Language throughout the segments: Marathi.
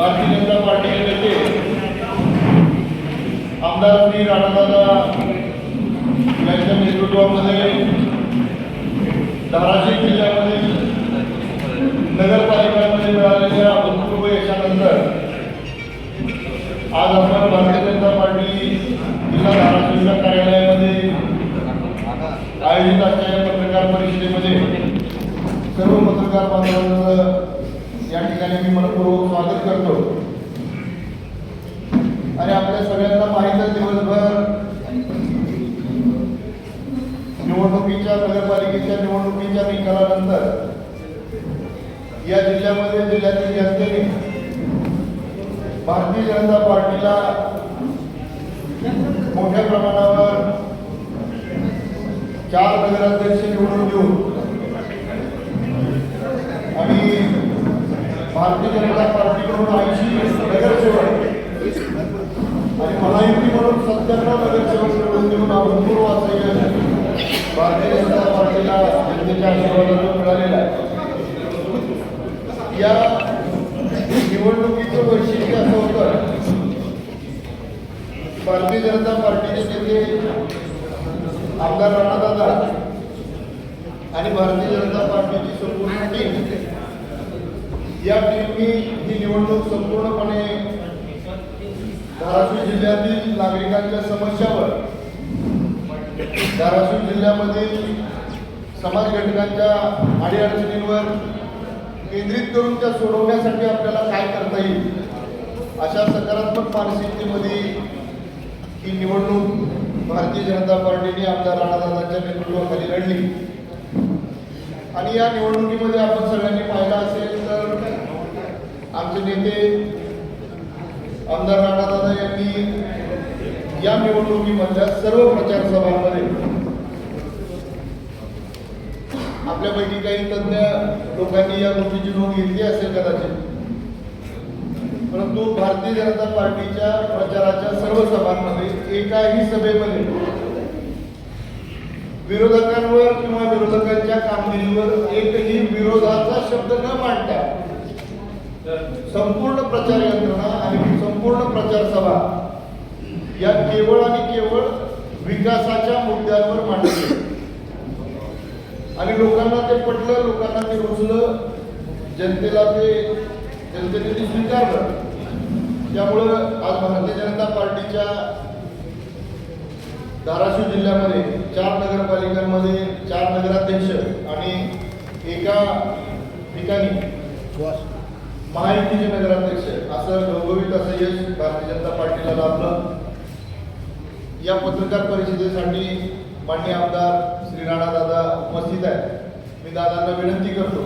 भारतीय जनता पार्टीचे नेते आमदार श्री राणादादा यांच्या नेतृत्वामध्ये धाराशिव जिल्ह्यामध्ये नगरपालिकांमध्ये मिळालेल्या अभूतपूर्व यशानंतर आज आपण भारतीय जनता पार्टी जिल्हा धाराशिवच्या कार्यालयामध्ये आयोजित असलेल्या पत्रकार परिषदेमध्ये सर्व पत्रकार बांधवांचं या ठिकाणी मी मनपूर्वक स्वागत करतो। आणि आपल्या सगळ्यांना माहिती दिवसभर निवडणुकीच्या नगरपालिकेच्या निवडणुकीच्या निकालानंतर या जिल्ह्यामध्ये जिल्ह्यातील जनतेने भारतीय जनता पार्टीला मोठ्या प्रमाणावर 4 नगराध्यक्ष निवडून देऊन आणि भारतीय जनता पार्टीकडून 80 नगरसेवक आणि महायुती म्हणून 97 नगरसेवक निवडून देऊन अभूतपूर्व असं यश भारतीय जनता पार्टीला जनतेच्या आशीर्वादातून मिळालेलं आहे। या निवडणुकीचं वैशिष्ट्य असं होतं, भारतीय जनता पार्टीचे नेते आमदार राणादादा आणि भारतीय जनता पार्टीची संपूर्ण टीम या टीमनी ही निवडणूक संपूर्णपणे धाराशिव जिल्ह्यातील नागरिकांच्या समस्यावर, धाराशिव जिल्ह्यामधील समाज घटकांच्या अडीअडचणींवर केंद्रित करून त्या सोडवण्यासाठी आपल्याला काय करता येईल अशा सकारात्मक मानसिकतेमध्ये ही निवडणूक भारतीय जनता पार्टीने आमदार राणादादांच्या नेतृत्वाखाली लढली। आणि या निवडणुकीमध्ये आपण सगळ्यांनी पाहिलं असेल तर आमचे नेते आमदार राणादादा यांनी या निवडणुकीमधल्या सर्व प्रचार सभांमध्ये आपल्यापैकी काही तज्ञ लोकांनी या गोष्टीची नोंद घेतली असेल कदाचित, परंतु भारतीय जनता पार्टीच्या प्रचाराच्या सर्व सभांमध्ये एकाही सभेमध्ये विरोधकांवर किंवा विरोधकांच्या कामगिरीवर एकही विरोधाचा शब्द न मांडता संपूर्ण प्रचार यंत्रणा आणि संपूर्ण प्रचार सभा या केवळ आणि केवळ विकासाच्या मुद्द्यांवर मांडली आणि लोकांना ते पटलं, लोकांना ते रुचलं, जनतेने ते स्वीकारलं। त्यामुळं आज भारतीय जनता पार्टीच्या धाराशिव जिल्ह्यामध्ये 4 नगरपालिकांमध्ये 4 नगराध्यक्ष आणि एका ठिकाणी महायुतीचे नगराध्यक्ष असं घवघवीत असं यश भारतीय जनता पार्टीला लाभलं। या पत्रकार परिषदेसाठी माननीय आमदार श्री राणादादा उपस्थित आहेत। मी दादांना विनंती करतो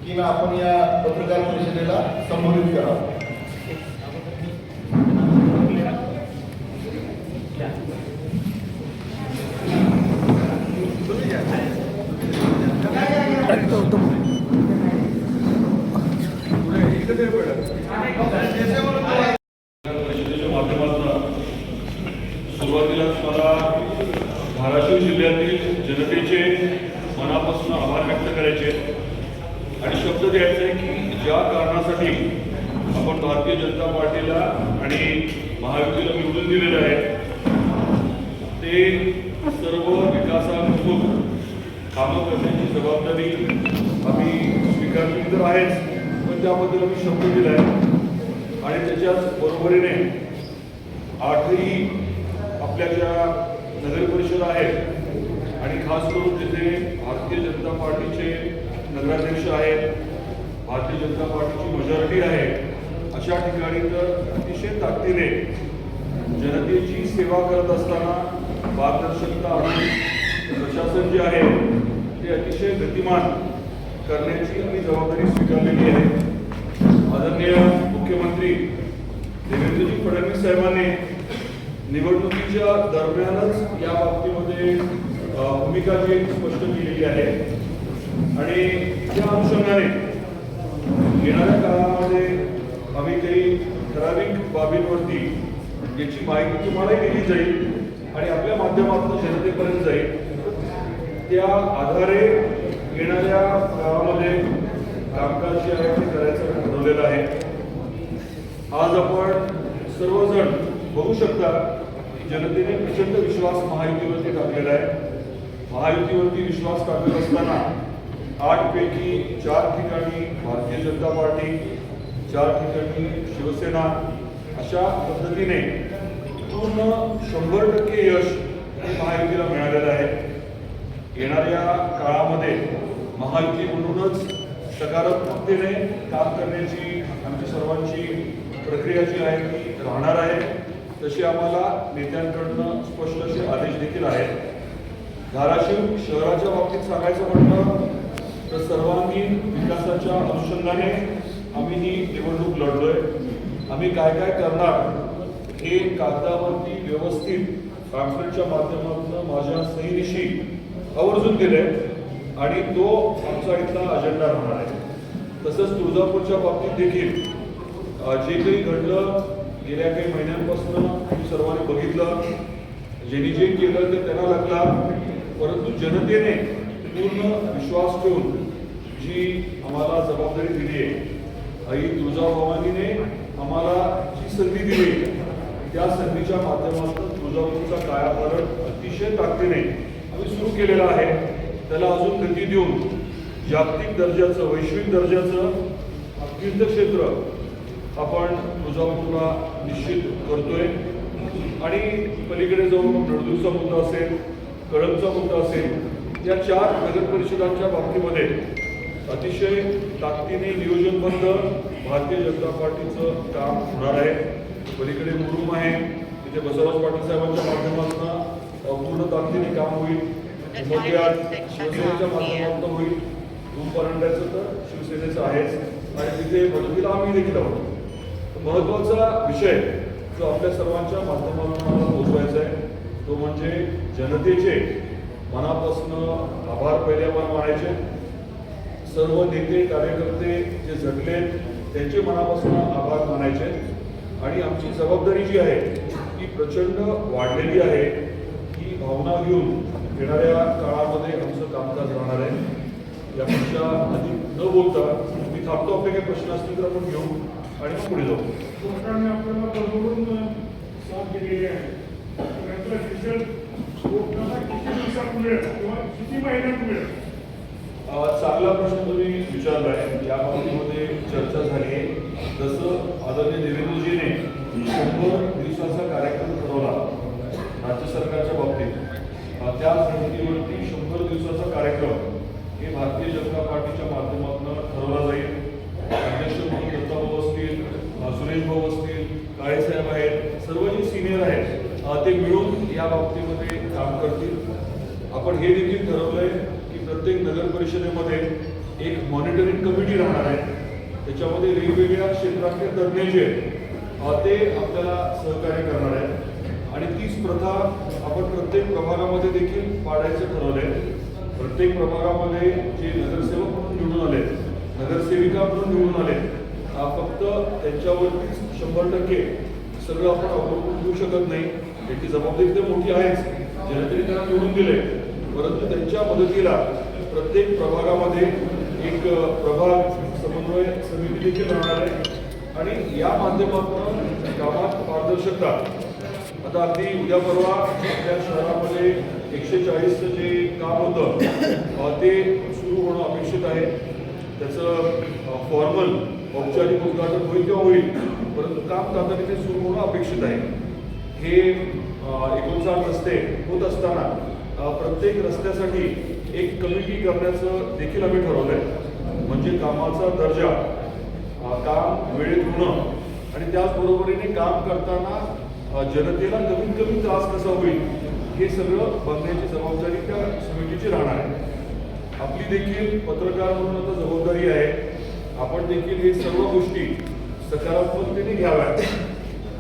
की आपण या पत्रकार परिषदेला संबोधित करावं। परिषदेच्या माध्यमातून सुरुवातीलाच मला धाराशिव जिल्ह्यातील जनतेचे मनापासून आभार व्यक्त करायचे आणि शब्द द्यायचे की ज्या कारणासाठी आपण भारतीय जनता पार्टीला आणि महायुतीला निवडून दिलेलं आहे ते सर्व विकासात्मक कामं करण्याची जबाबदारी आम्ही स्वीकारली तर आहेच, पण त्याबद्दल आम्ही शब्द दिला आहे। आणि त्याच्याच बरोबरीने 8ही आपल्या ज्या नगर परिषद आहेत आणि खास करून तिथे भारतीय जनता पार्टीचे नगराध्यक्ष आहेत, भारतीय जनता पार्टीची मेजॉरिटी आहे, अशा ठिकाणी तर अतिशय ताकदीने जनतेची सेवा करत असताना पारदर्शकता आणि प्रशासन जे आहे ते अतिशय गतिमान करण्याची आम्ही जबाबदारी स्वीकारलेली आहे। आदरणीय मुख्यमंत्री देवेंद्रजी फडणवीस साहेबांनी निवडणुकीच्या दरम्यानच या बाबतीमध्ये भूमिका जी स्पष्ट केलेली आहे आणि त्या अनुषंगाने येणाऱ्या काळामध्ये आम्ही काही ठराविक बाबींवरती याची माहिती तुम्हालाही दिली जाईल आणि आपल्या माध्यमातून जनतेपर्यंत जाईल। त्या आधारे येणाऱ्या काळामध्ये कामकाज जे आहे ते करायचं ठरवलेलं आहे। आज आपण सर्वजण बघू शकता की जनतेने प्रचंड विश्वास महायुतीवरती टाकलेला आहे. महायुतीवरती विश्वास टाकत असताना 8 पैकी 4 ठिकाणी भारतीय जनता पार्टी, 4 ठिकाणी शिवसेना अशा पद्धतीने पूर्ण 100% यश महायुतीला मिळालेलं आहे. येणाऱ्या काळामध्ये महायुती म्हणूनच सकारात्मकतेने काम करण्याची आमची सर्वांची प्रक्रिया जी आहे ती राहणार आहे. तशी आम्हाला नेत्यांकडनं स्पष्ट असे आदेश देखील आहेत. धाराशिव शहराच्या बाबतीत सांगायचं म्हटलं तर सर्वांगीण विकासाच्या अनुषंगाने आम्ही ही निवडणूक लढलोय. आम्ही काय काय करणार हे कागदावरती व्यवस्थित कॉन्फरन्सच्या माध्यमातून माझ्या सहीनिशी आवर्जून दिले आणि तो आमचा इथला अजेंडा राहणार आहे. तसंच तुळजापूरच्या बाबतीत देखील जे काही घडलं गेल्या काही महिन्यांपासून तुम्ही सर्वांनी बघितलं. ज्यांनी जे केलं ते त्यांना लागला, परंतु जनतेने पूर्ण विश्वास ठेवून जी आम्हाला जबाबदारी दिली आहे, आई तुळजाभवानीने आम्हाला जी संधी दिली त्या संधीच्या माध्यमातून तुळजापूरचा कायापालट अतिशय ताकदीने आम्ही सुरू केलेला आहे. त्याला अजून गती देऊन जागतिक दर्जाचं, वैश्विक दर्जाचं तीर्थक्षेत्र आपण तुळजापूरला निश्चित करतोय. आणि पलीकडे जाऊन नळदूरचा मुद्दा असेल, कळंबचा मुद्दा असेल, या 4 नगर परिषदांच्या बाबतीमध्ये अतिशय ताकदीने नियोजनबद्ध भारतीय जनता पार्टीचं काम होणार आहे. पलीकडे मुरुम आहे, तिथे बसवराज पाटील साहेबांच्या माध्यमातून पूर्ण ताकदीने काम होईल. उमरग्यात शिवसेनेच्या माध्यमातून होईल. परांड्याचं तर शिवसेनेचं आहेच आणि तिथे मदतीला आम्ही देखील आहोत. महत्त्वाचा विषय जो आपल्या सर्वांच्या माध्यमातून मला पोहोचवायचा आहे तो म्हणजे जनतेचे मनापासून आभार पहिले आपण मानायचे. सर्व नेते कार्यकर्ते जे झटले त्यांचे मनापासून आभार मानायचे. आणि आमची जबाबदारी जी आहे ती प्रचंड वाढलेली आहे. ही भावना घेऊन येणाऱ्या काळामध्ये आमचं कामकाज राहणार आहे. यापेक्षा अधिक न बोलता मी थांबतो. आपले काही प्रश्न असतील तर आपण घेऊ आणि मग पुढे जाऊ. कोर्टाने आपल्याला बरोबरून साथ दिलेली आहे. त्यातलं रिझल्ट कोर्टाला किती दिवसात मिळेल किंवा किती महिन्यात मिळेल? चांगला प्रश्न तुम्ही विचारला आहे. या बाबतीमध्ये चर्चा झाली आहे. जसं आदरणीय देवेंद्रजीने 100 दिवसाचा कार्यक्रम ठरवला राज्य सरकारच्या बाबतीत, त्या धर्तीवरती 100 दिवसाचा कार्यक्रम हे भारतीय जनता पार्टीच्या माध्यमातून ठरवला जाईल. अध्यक्ष म्हणून दत्ताभाऊ असतील, सुरेश भाऊ असतील, काळेसाहेब आहेत, सर्व जे सिनियर आहेत ते मिळून या बाबतीमध्ये काम करतील. आपण हे देखील ठरवलंय की प्रत्येक नगर परिषदेमध्ये एक मॉनिटरिंग कमिटी राहणार आहे. त्याच्यामध्ये वेगवेगळ्या क्षेत्रातले तज्ज्ञ जे आहेत ते आपल्याला सहकार्य करणार आहेत. आणि तीच प्रथा आपण प्रत्येक प्रभागामध्ये देखील पाडायचं ठरवलंय. प्रत्येक प्रभागामध्ये जे नगरसेवक म्हणून निवडून आले, नगरसेविका म्हणून निवडून आले, फक्त त्यांच्यावरतीच 100% सगळं आपण अवलंबून घेऊ शकत नाही. त्याची जबाबदारी तर मोठी आहेच, जनतेने त्यांना निवडून दिले, परंतु त्यांच्या मदतीला प्रत्येक प्रभागामध्ये एक प्रभाग समन्वय समिती देखील राहणार आहे. आणि या माध्यमातून कामात पारदर्शकता. आता अगदी उद्या परवा आपल्या शहरामध्ये 140चं जे काम होतं ते सुरू होणं अपेक्षित आहे. त्याचं फॉर्मल औपचारिक उद्घाटन होईल किंवा होईल, परंतु काम तातडीने सुरू होणं अपेक्षित आहे. हे 59 रस्ते होत असताना प्रत्येक रस्त्यासाठी एक कमिटी करण्याचं देखील आम्ही ठरवलं आहे. म्हणजे कामाचा दर्जा, काम वेळेत होणं आणि त्याचबरोबरीने काम करताना जनतेला कमीत कमी त्रास कसा होईल हे सगळं बघण्याची जबाबदारी त्या समितीची राहणार आहे. आपली देखील पत्रकार म्हणून आता जबाबदारी आहे. आपण देखील हे सर्व गोष्टी सकारात्मकतेने घ्याव्यात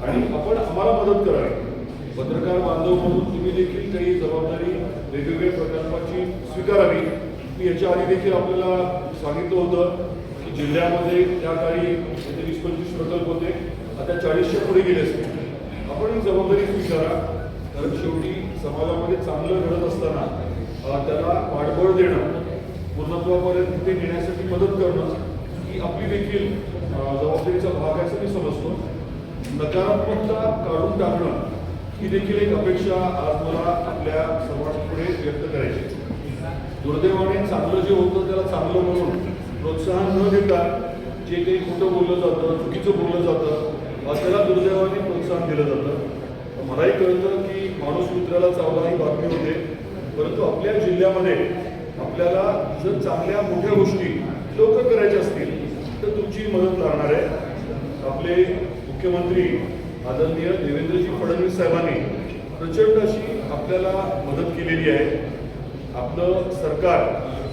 आणि आपण आम्हाला मदत करावी. पत्रकार बांधव म्हणून तुम्ही देखील काही जबाबदारी वेगवेगळ्या प्रकल्पाची स्वीकारावी. मी याच्या आधी देखील आपल्याला सांगितलं होतं की जिल्ह्यामध्ये त्या काळी 20-25 प्रकल्प होते, आता 40च्या पुढे गेले असतील. आपण ही जबाबदारी स्वीकारा. कारण शेवटी समाजामध्ये चांगलं घडत असताना त्याला पाठबळ देणं, पूर्णत्वापर्यंत ते नेण्यासाठी मदत करणं ही आपली देखील जबाबदारीचा भाग आहे असं मी समजतो. नकारात्मकता काढून टाकणं ही देखील एक अपेक्षा आज मला आपल्या सर्वांपुढे व्यक्त करायची. दुर्दैवाने चांगलं जे होतं त्याला चांगलं म्हणून प्रोत्साहन न देता जे काही खोटं बोललं जातं, चुकीचं बोललं जातं, त्याला दुर्दैवाने प्रोत्साहन दिलं जातं. मलाही कळतं की माणूस मित्राला चावला ही बातमी होते, परंतु आपल्या जिल्ह्यामध्ये आपल्याला जर चांगल्या मोठ्या गोष्टी लवकर करायच्या असतील तर तुमची मदत लागणार आहे. आपले मुख्यमंत्री आदरणीय देवेंद्रजी फडणवीस साहेबांनी प्रचंड अशी आपल्याला मदत केलेली आहे. आपलं सरकार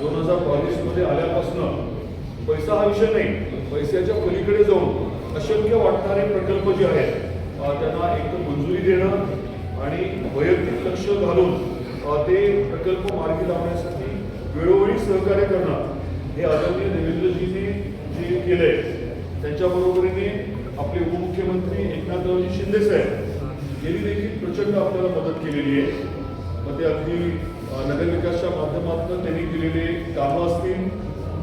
2022 आल्यापासून पैसा हा विषय नाही, पैशाच्या पलीकडे जाऊन अशक्य वाटणारे प्रकल्प जे आहेत त्यांना एक मंजुरी देणं आणि वैयक्तिक लक्ष घालून ते प्रकल्प मार्गी लावण्यासाठी वेळोवेळी सहकार्य करणं हे आदरणीय देवेंद्रजींनी जे केलंय. त्यांच्याबरोबरीने आपले उपमुख्यमंत्री एकनाथरावजी शिंदे साहेब यांनी देखील प्रचंड आपल्याला मदत केलेली आहे. मग ते अगदी नगरविकासच्या माध्यमातून त्यांनी केलेले कामं असतील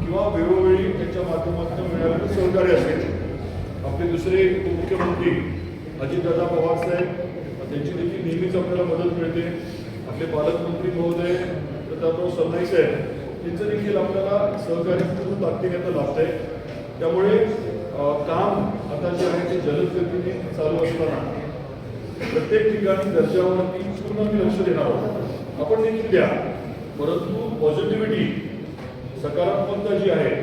किंवा वेळोवेळी त्यांच्या माध्यमातून मिळालेलं सहकार्य असेल. आपले दुसरे उपमुख्यमंत्री अजितदादा पवार साहेब त्यांची देखील नेहमीच आपल्याला मदत मिळते. आपले पालकमंत्री महोदय प्रतापराव सरनाईक साहेब यांचं देखील आपल्याला सहकार्य पूर्ण ताकदीने लाभत आहे. त्यामुळे काम आता जे आहे ते जलद गतीने चालू असताना प्रत्येक ठिकाणी दर्जावरती पूर्ण मी लक्ष देणार आहोत. आपण देखील द्या, परंतु पॉझिटिव्हिटी सकारात्मकता जी आहे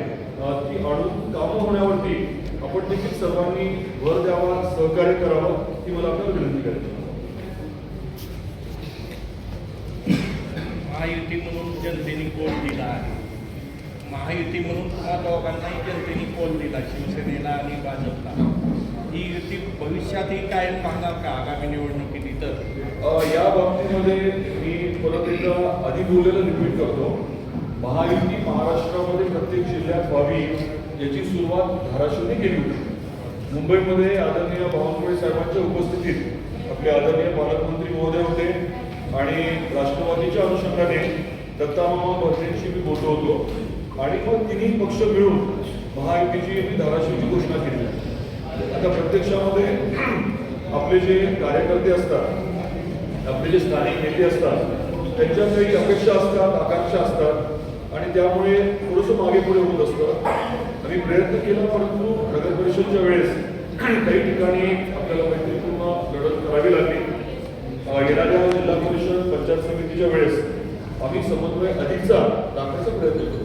ती आणून कामं होण्यावरती आपण देखील सर्वांनी भर द्यावा, सहकार्य करावं ही मला आपल्याला विनंती करायची. महायुती म्हणून जनतेने कोल दिला आहे. महायुती म्हणून तुम्हा दोघांनाही जनतेने कोल दिला, शिवसेनेला आणि भाजपला. ही युती भविष्यातही कायम राहणार का आगामी निवडणुकीत? इतर या बाबतीमध्ये मी परत एकदा आधी बोललेलं रिपीट करतो. महायुती महाराष्ट्रामध्ये प्रत्येक जिल्ह्यात व्हावी याची सुरुवात धाराशिवने केली होती. मुंबईमध्ये आदरणीय बावनकुळे साहेबांच्या उपस्थितीत आपले आदरणीय पालकमंत्री महोदय होते आणि राष्ट्रवादीच्या अनुषंगाने दत्तामामा भरतेंशी मी बोललो होतो आणि मग तिन्ही पक्ष मिळून महायुतीची मी धाराशिवची घोषणा केली. आता प्रत्यक्षामध्ये आपले जे कार्यकर्ते असतात, आपले जे स्थानिक नेते असतात, त्यांच्या काही अपेक्षा असतात, आकांक्षा असतात आणि त्यामुळे थोडंसं मागे पुढे होत असतं. आम्ही प्रयत्न केला, परंतु नगर परिषदच्या वेळेस काही ठिकाणी आपल्याला मैत्रीपूर्ण लढत करावी लागली. येणाऱ्या जिल्हा परिषद पंचायत समितीच्या वेळेस आम्ही समन्वय अधिकचा दाखवायचा प्रयत्न करतो.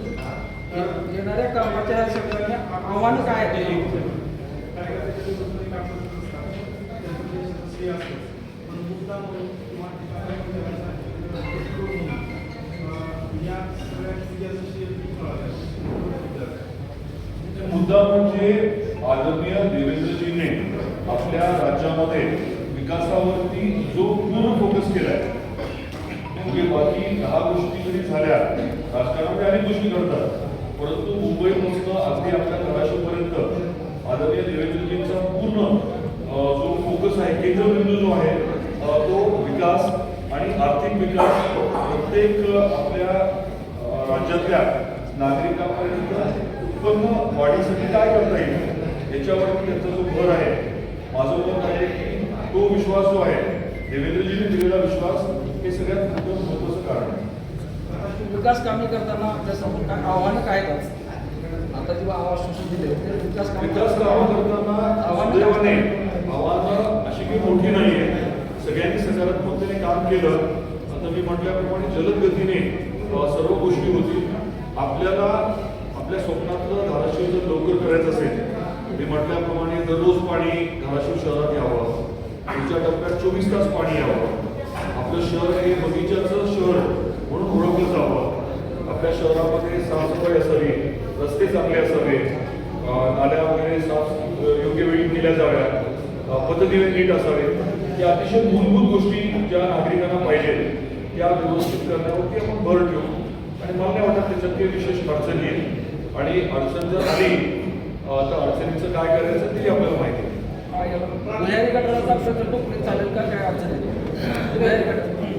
येणाऱ्या कामाच्या सगळ्यांना आव्हान काय आहे? मुद्दा म्हणजे आदरणीय देवेंद्रजींनी आपल्या राज्यामध्ये विकासावरती जो पूर्ण फोकस केलाय. म्हणजे बाकी 10 गोष्टी जरी झाल्या, राजकारणामध्ये अनेक गोष्टी घडतात, परंतु मुंबईपासून अगदी आपल्या धाराशिवपर्यंत आदरणीय देवेंद्रजींचा पूर्ण जो फोकस आहे, केंद्रबिंदू जो आहे तो विकास आणि आर्थिक विकास प्रत्येक आपल्या राज्यातल्या नागरिकांपर्यंत उत्पन्न वाढीसाठी काय करता येईल याच्यावरती त्यांचा जो भर आहे. माझं मत आहे की तो विश्वास जो आहे, देवेंद्रजींनी दिलेला विश्वास, हे सगळ्यात मोठं महत्त्वाचं कारण आहे. विकास कामे करताना आपल्यासमोर काय आव्हानं काय आहेत? आता जेव्हा आवाज दिले तर विकास कामं करताना सुदैवाने आव्हानं अशी काही मोठी नाही आहे. सगळ्यांनी सकारात्मकतेने काम केलं. आता मी म्हटल्याप्रमाणे जलद गतीने सर्व गोष्टी होतील. आपल्याला आपल्या स्वप्नातलं धाराशिव जर लवकर करायचं असेल, मी म्हटल्याप्रमाणे दररोज पाणी धाराशिव शहरात यावं, पुढच्या टप्प्यात 24 तास पाणी यावं, आपलं शहर हे बगीच्याचं शहर म्हणून ओळखलं जावं, आपल्या शहरामध्ये साफसफाई असावी, रस्ते चांगले असावे, नाल्या वगैरे साफ योग्य वेळी केल्या जाव्या, पथदिवे नीट असावे. या अतिशय मूलभूत गोष्टी ज्या नागरिकांना पाहिजेत त्या व्यवस्थित करण्यावरती आपण भर ठेवू. आणि मला नाही वाटत त्याच्यात काही विशेष अडचण येईल. आणि अडचण जर आली तर अडचणीचं काय करायचं ते आपल्याला माहिती आहे. भुयारी गटाराचा प्रकल्प पुढे चालेल का? काय अडचण आहे?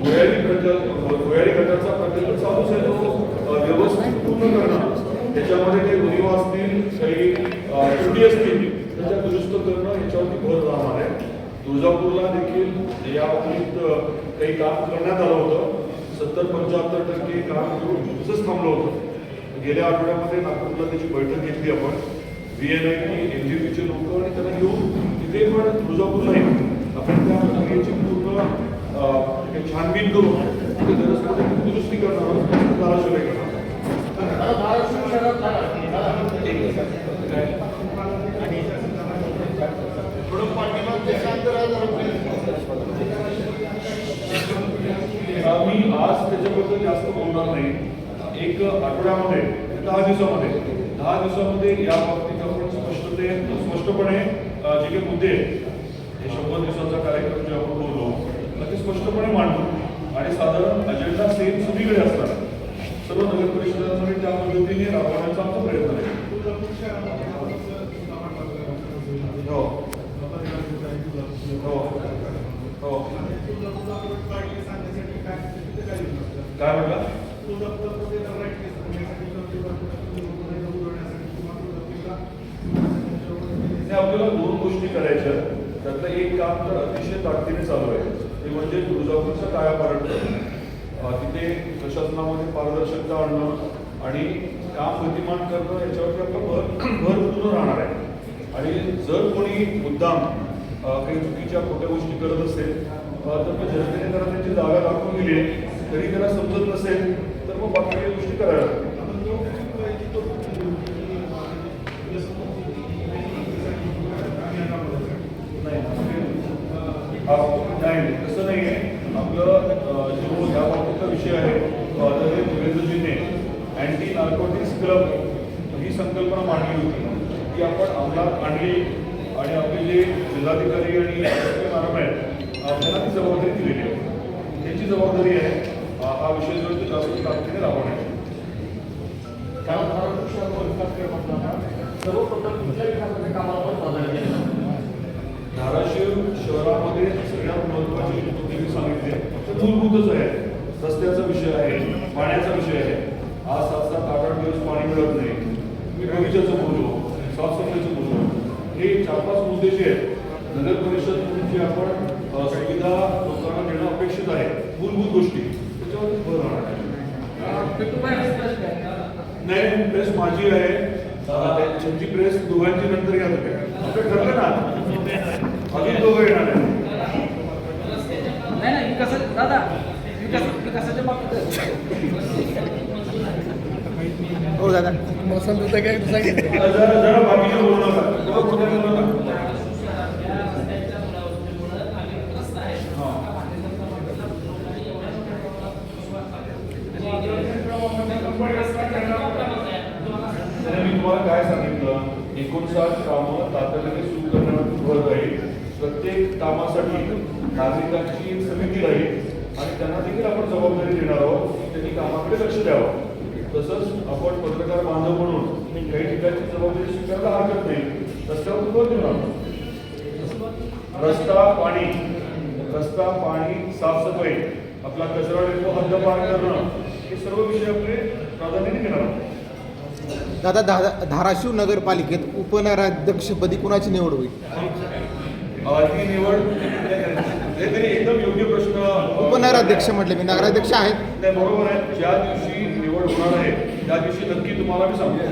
भुयारी गटाचा प्रकल्प चालूच आहे, तो व्यवस्थित पूर्ण करणं, त्याच्यामध्ये काही उणिवा असतील, काही त्रुटी असतील तर त्या दुरुस्त करणं याच्यावरती भर राहणार आहे. तुळजापूरला देखील याबाबतीत काही काम करण्यात आलं होतं. 70-75% काम करून तसंच थांबलं होतं. गेल्या आठवड्यामध्ये नागपूरला त्याची बैठक घेतली आपण. VNIT, NGOचे लोक आणि त्यांना घेऊन तिथे पण तुळजापूरलाही आपण त्या प्रक्रियेची पूर्ण छानबीन करून तिथे गरज पडते तिथे दुरुस्ती करणार आहोत, धाराशिवही करणार आहोत. थोडं पाठीमागचे शांत राहा. मी आज त्याच्याबद्दल जास्त बोलणार नाही. एक आठवड्यामध्ये 10 दिवसामध्ये या बाबतीत आपण स्पष्टपणे जे काही मुद्दे हे 100 दिवसाचा कार्यक्रम जे आपण बोललो ते स्पष्टपणे मांडू आणि साधारण अजेंडा सेम सगळीकडे असणार. सर्व नगर परिषदांमध्ये त्या पद्धतीने राबवण्याचा आमचा प्रयत्न आहे. हो हो हो काय म्हटलं? आपल्याला 2 गोष्टी करायच्या. त्यातलं एक काम तर अतिशय ताकदीने चालू आहे, ते म्हणजे तुळजापूरचं कायापालट करणं. तिथे प्रशासनामध्ये पारदर्शकता आणणं आणि काम गतिमान करणं याच्यावरती आपलं भर पूर्ण राहणार आहे. आणि जर कोणी मुद्दाम काही चुकीच्या खोट्या गोष्टी करत असेल तर मग जनतेने जरा त्यांची जागा दाखवून दिली तरी त्याला समजत नसेल तर मग बाकी काही गोष्टी करायला लागतात. नाही तसं नाही आहे. आपलं जो या बाबतीचा विषय आहे आदरणीय देवेंद्रजींनी अँटी नार्कोटिक्स क्लब ही संकल्पना मांडली होती, ती आपण अंमलात आणली आणि आपले जे जिल्हाधिकारी आणि मॅडम आहेत त्यांना ती जबाबदारी दिलेली आहे. त्यांची जबाबदारी आहे हा विषय जो आहे तो जास्त ताकदीने राबवण्याची. धाराशिव शहरामध्ये सगळ्यात महत्त्वाची मुद्दे मी सांगितले तर मूलभूतच आहे. रस्त्याचा विषय आहे, पाण्याचा विषय आहे. आज 7-8 दिवस पाणी मिळत नाही. मी बगीच्याचं बोललो, साफसफाईचं बोललो. हे 4-5 मुद्दे जे आहेत नगर परिषद म्हणून जे आपण सुविधा लोकांना देणं अपेक्षित आहे, मूलभूत गोष्टी त्याच्यावरती भर राहणार आहे. नाही प्रेस माझी आहे, त्यांची प्रेस दोघांची नंतर घ्या तुम्ही. आपलं ठरलं ना अजून दोघं येणार आहे. नाही दादा विकासाच्या बाबतीत हो दादा जरा बाकीचे बोलू नका. मी तुम्हाला काय सांगितलं, 59 कामं तातडीने सुरू करण्यावर भर राहील. प्रत्येक कामासाठी नागरिकांची समिती राहील आणि त्यांना देखील आपण जबाबदारी देणार आहोत की त्यांनी कामाकडे लक्ष द्यावं. तसंच आपण पत्रकार बांधव म्हणून काही ठिकाणची जबाबदारी स्वीकारायला हरकत नाही. रस्त्यावर भर देणार. रस्ता पाणी साफसफाई, आपला कचरा डेपो हद्दपार करणं हे सर्व विषय आपले प्राधान्याने घेणार आहोत. दादा धाराशिव नगरपालिकेत उपनगराध्यक्षपदी कुणाची निवड होईल? ती निवड तरी एकदम योग्य प्रश्न. उपनगराध्यक्ष म्हटले मी, नगराध्यक्ष आहेत. नाही बरोबर आहे. ज्या दिवशी निवड होणार आहे त्या दिवशी नक्की तुम्हाला मी सांगतो.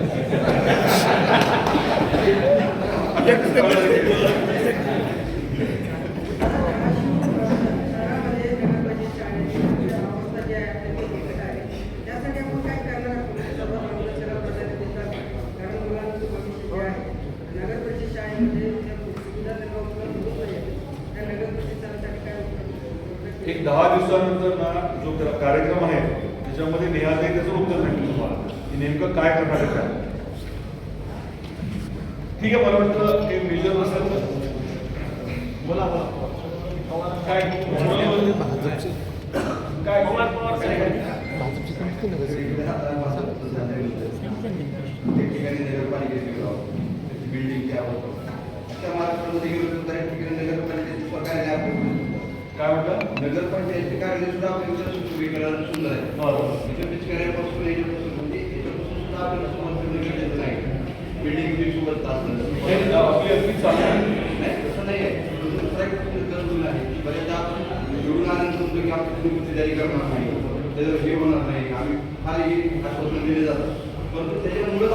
एक 10 दिवसानंतर ना जो कार्यक्रम आहे त्याच्यामध्ये नेहाज आहे त्याचं उत्तर भेटेल तुम्हाला की नेमकं काय करणार आहे. काय ठीक आहे. मला वाटतं हे मेजर नसेल तर बोला काय ठिकाणी नगरपालिकेची बिल्डिंग त्या महाराष्ट्रामध्ये गेलो तर नगरपालिकेची स्वतः काय म्हणतात नगरपंचायतचे कार्य सुद्धा आपल्याला वेगवेगळ्या सुंदर आहे. याच्यापासून म्हणजे याच्यापासून सुद्धा आपल्याला समजून गरजेचं नाही. बिल्डिंग सोबत आपली अगदी चालू नाही तसं नाही आहे. की आमची तुम्ही तयारी करणार नाही, त्याच्यावर हे होणार नाही, आम्ही खाली आश्वासन दिले जातात. परंतु त्याच्यामुळेच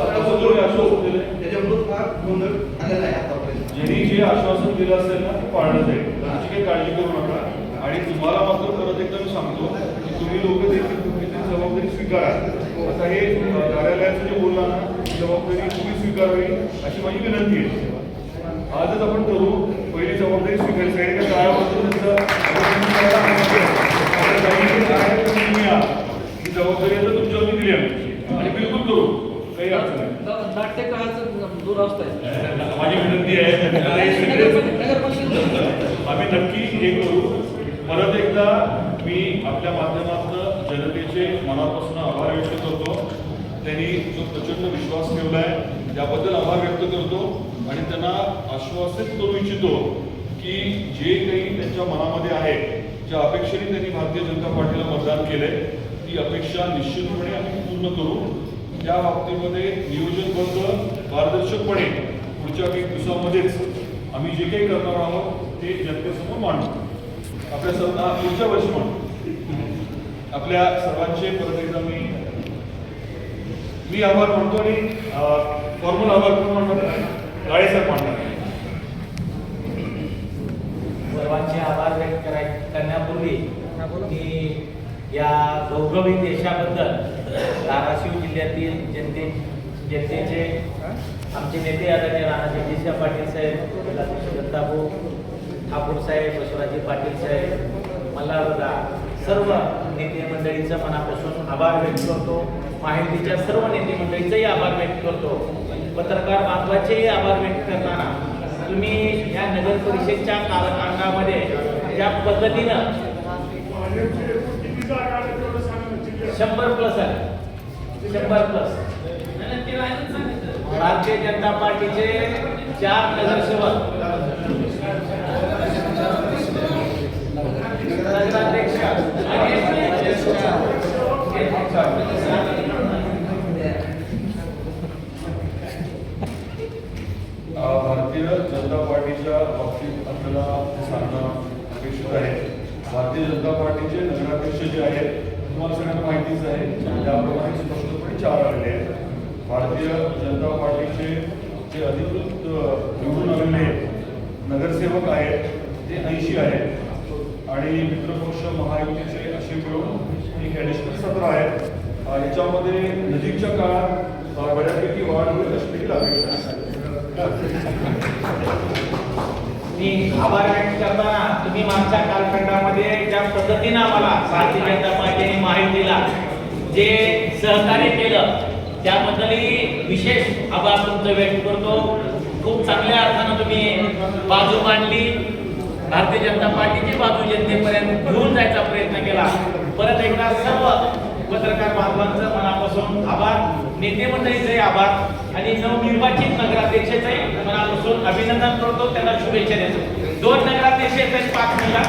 हा गोंधळ झालेला आहे आतापर्यंत. ज्यांनी जे आश्वासन दिलं असेल ना ते पाळलं जाईल, त्याची काही काळजी करू नका. आणि तुम्हाला मात्र परत एकदा मी सांगतो की तुम्ही लोक देखील तुमची जबाबदारी स्वीकारा. आता हे कार्यालयाचं जे बोलला ना, ही जबाबदारी तुम्ही स्वीकारावी अशी माझी विनंती आहे. आजच आपण करू, पहिली जबाबदारी स्वीकारायची आहे का काळाबद्दल ही जबाबदारी आता तुमच्यावरती दिली आम्ही आणि बिलकुल करू, काही अडचण नाही. नाट्यकलाचं दुरावस्था आहे. माझी विनंती आहे आम्ही नक्की हे करू. परत एकदा मी आपल्या माध्यमातून जनतेचे मनापासून आभार व्यक्त करतो. त्यांनी जो प्रचंड विश्वास ठेवला आहे त्याबद्दल आभार व्यक्त करतो आणि त्यांना आश्वासित करू इच्छितो की जे काही त्यांच्या मनामध्ये आहे, ज्या अपेक्षेने त्यांनी भारतीय जनता पार्टीला मतदान केलंय ती अपेक्षा निश्चितपणे आम्ही पूर्ण करू. त्या बाबतीमध्ये नियोजनबद्ध पारदर्शकपणे पुढच्या काही दिवसामध्येच आम्ही जे काही करणार आहोत ते जनतेसमोर मांडू. आपल्या सर्वांना पुढच्या वर्षी मांडू. आपल्या सर्वांचे परत एकदा मी आभार मानतो आणि फॉर्मल आभार पण मानणार राळेसाहेब मानणार. सर्वांचे आभार व्यक्त करण्यापूर्वी मी या घवघवीत देशाबद्दल धाराशिव जिल्ह्यातील जनतेचे आमचे नेते आदरणीय राणा जगदीशराव पाटील साहेब, दत्ताभाऊ ठाकूर साहेब, बसवराजी पाटील साहेब, मल्हारदा, सर्व नेते मंडळीचा मनापासून आभार व्यक्त करतो. माहितीच्या सर्व नेते मंडळीचाही आभार व्यक्त करतो. पत्रकार बांधवाचेही आभार व्यक्त करताना तुम्ही या नगर परिषदच्या कालखंडामध्ये ज्या पद्धतीनं 100+ आहे, 100+. भारतीय जनता पार्टीचे 4 नगरसेवक, नगराध्यक्ष भारतीय जनता पार्टीच्या बाबतीत आपल्याला सांगणं अपेक्षित आहे. भारतीय जनता पार्टीचे नगराध्यक्ष जे आहेत तुम्हाला सगळ्यांना माहितीच आहे, त्याप्रमाणे स्पष्टपणे 4 आलेले आहेत. भारतीय जनता पार्टीचे जे अधिकृत निवडून आलेले नगरसेवक आहेत ते 80 आहेत आणि मित्रपक्ष महायुतीचे असे मिळून एक ॲडिशनल 17 आहेत. याच्यामध्ये नजीकच्या काळात बऱ्यापैकी वाढ होईल अशी देखील अपेक्षा आहे. मी आभार व्यक्त करताना तुम्ही मागच्या कालखंडामध्ये ज्या पद्धतीनं आम्हाला भारतीय जनता पार्टीने माहितीला जे सहकार्य केलं त्याबद्दलही विशेष आभार तुमचं व्यक्त करतो. खूप चांगल्या अर्थानं तुम्ही बाजू मांडली, भारतीय जनता पार्टीची बाजू जनतेपर्यंत घेऊन जायचा प्रयत्न केला. परत एकदा सर्व पत्रकार बांधवांचं मनापासून आभार, नेते मंडळीचे आभार आणि नवनिर्वाचित नगराध्यक्षाचंही मनापासून अभिनंदन करतो. त्यांना शुभेच्छा देतो. 2 नगराध्यक्ष आहेत 5 महिला.